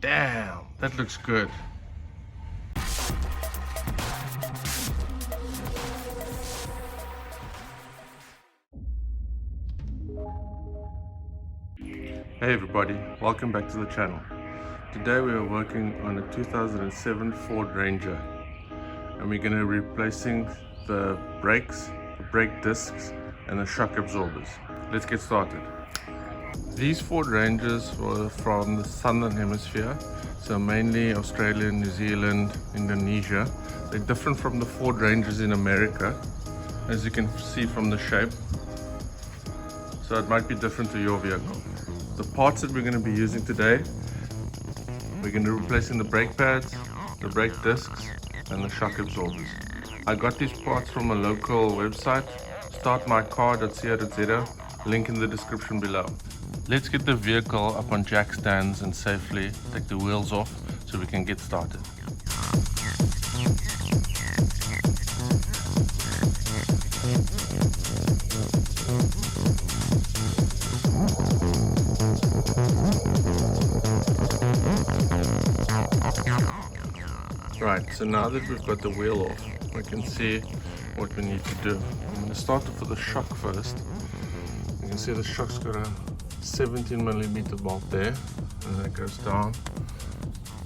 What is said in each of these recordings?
Damn, that looks good. Hey everybody, welcome back to the channel. Today we are working on a 2007 Ford Ranger and we're going to be replacing the brakes, the brake discs and the shock absorbers. Let's get started. These Ford Rangers were from the southern hemisphere, so mainly Australia, New Zealand, Indonesia. They're different from the Ford Rangers in America, as you can see from the shape, so it might be different to your vehicle. The parts that we're going to be using today, we're going to be replacing the brake pads, the brake discs and the shock absorbers. I got these parts from a local website, startmycar.co.za, link in the description below. Let's get the vehicle up on jack stands and safely take the wheels off so we can get started. Right, so now that we've got the wheel off, we can see what we need to do. I'm going to start off with the shock first. You can see the shock's got a 17mm bolt there, and then it goes down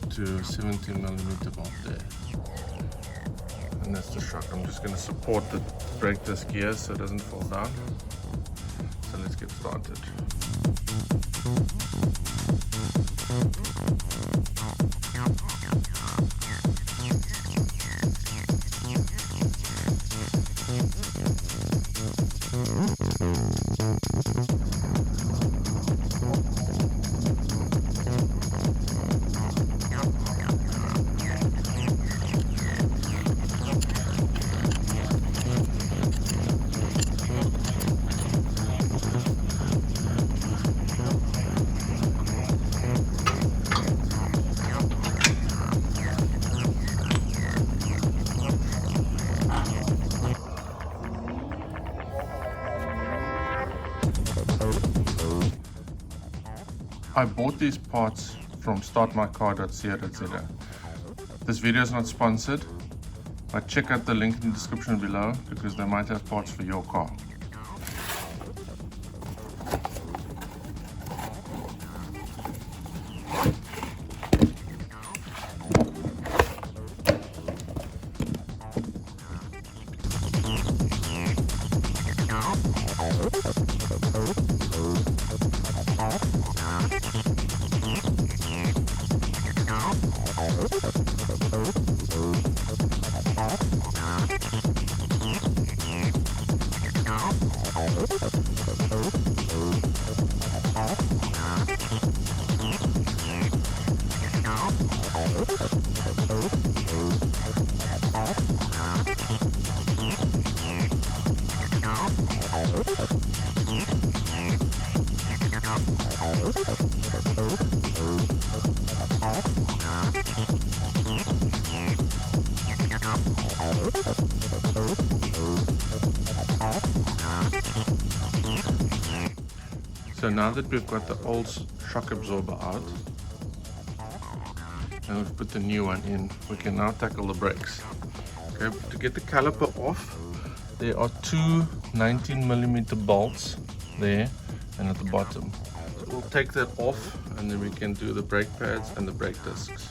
to 17mm bolt there. And that's the shock. I'm just going to support the brake disc here so it doesn't fall down. So let's get started. I bought these parts from startmycar.co.za. This video is not sponsored, but check out the link in the description below because they might have parts for your car. So now that we've got the old shock absorber out and we've put the new one in, we can now tackle the brakes. Okay, to get the caliper off, there are two 19mm bolts there and at the bottom. So we'll take that off and then we can do the brake pads and the brake discs.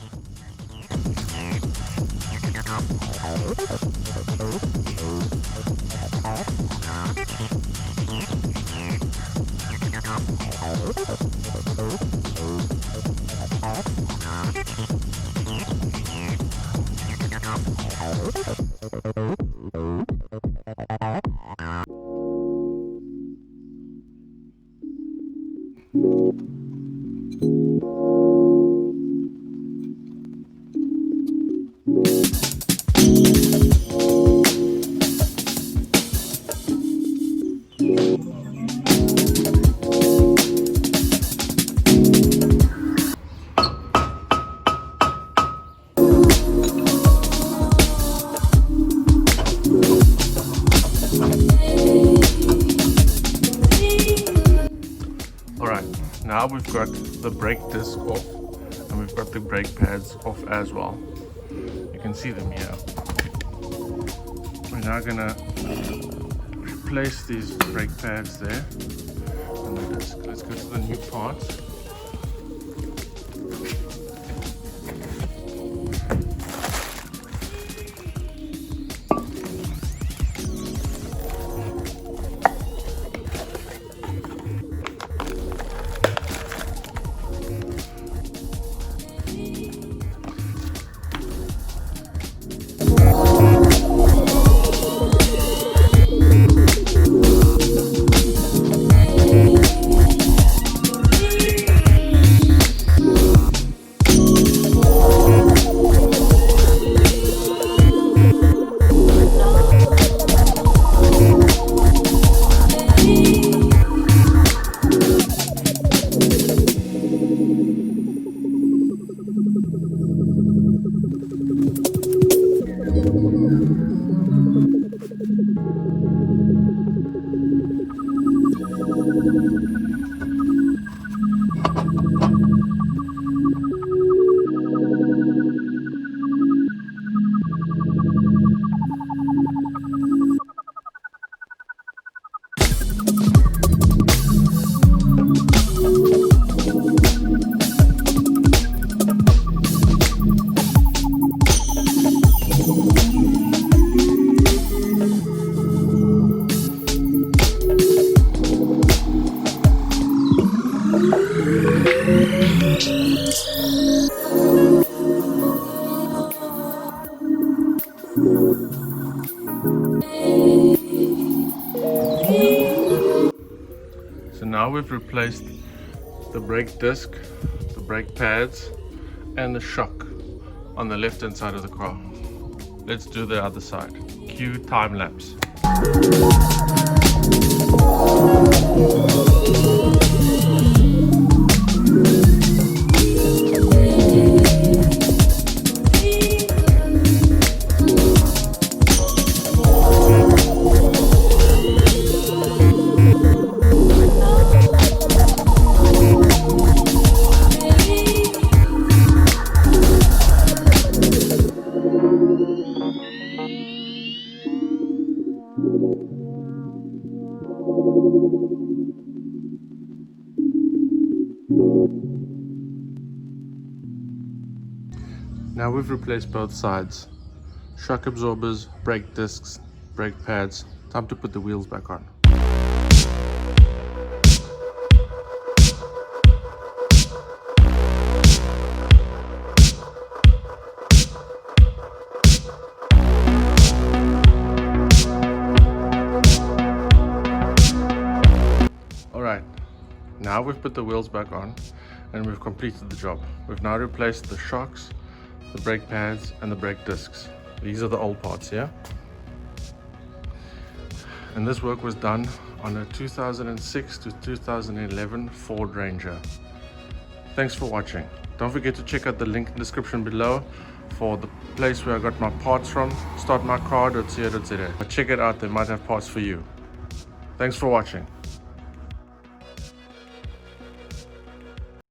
Now we've got the brake disc off and we've got the brake pads off as well. You can see them here. We're now gonna replace these brake pads there on the disc. Let's go to the new parts. So now we've replaced the brake disc, the brake pads, and the shock on the left hand side of the car. Let's do the other side. Cue time lapse. Now we've replaced both sides. Shock absorbers, brake discs, brake pads. Time to put the wheels back on. Alright, now we've put the wheels back on and we've completed the job. We've now replaced the shocks, the brake pads and the brake discs. These are the old parts here. And this work was done on a 2006 to 2011 Ford Ranger. Thanks for watching. Don't forget to check out the link in the description below for the place where I got my parts from, startmycar.co.za. Check it out, they might have parts for you. Thanks for watching.